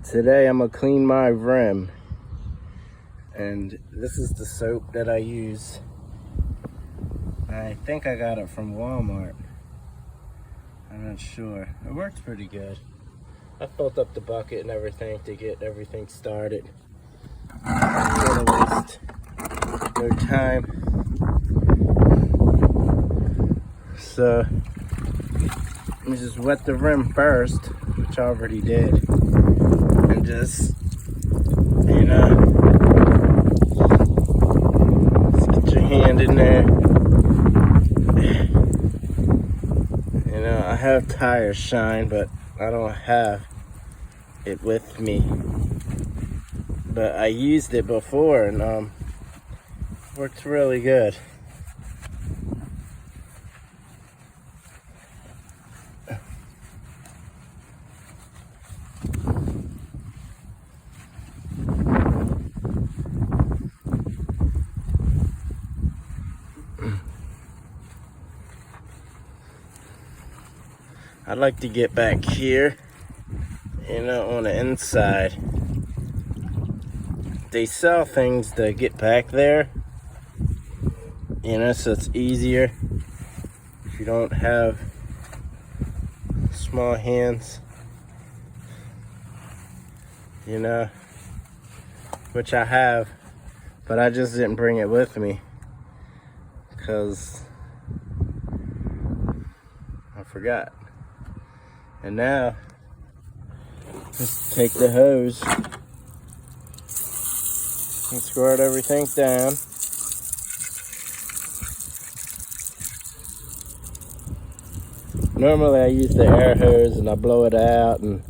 Today I'm gonna clean my rim, and this is the soap that I use. I think I got it from Walmart. I'm not sure. It works pretty good. I filled up the bucket and everything to get everything started. I'm gonna waste no time. So let me just wet the rim first, which I already did, and just, just get your hand in there. I have Tire Shine, but I don't have it with me. But I used it before and worked really good. I'd like to get back here, on the inside. They sell things to get back there, so it's easier if you don't have small hands, which I have, but I just didn't bring it with me because I forgot. And now, just take the hose and squirt everything down. Normally I use the air hose and I blow it out and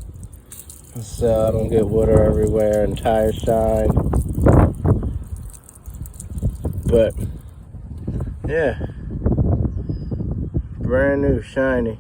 so I don't get water everywhere and Tire Shine. But yeah, brand new shiny.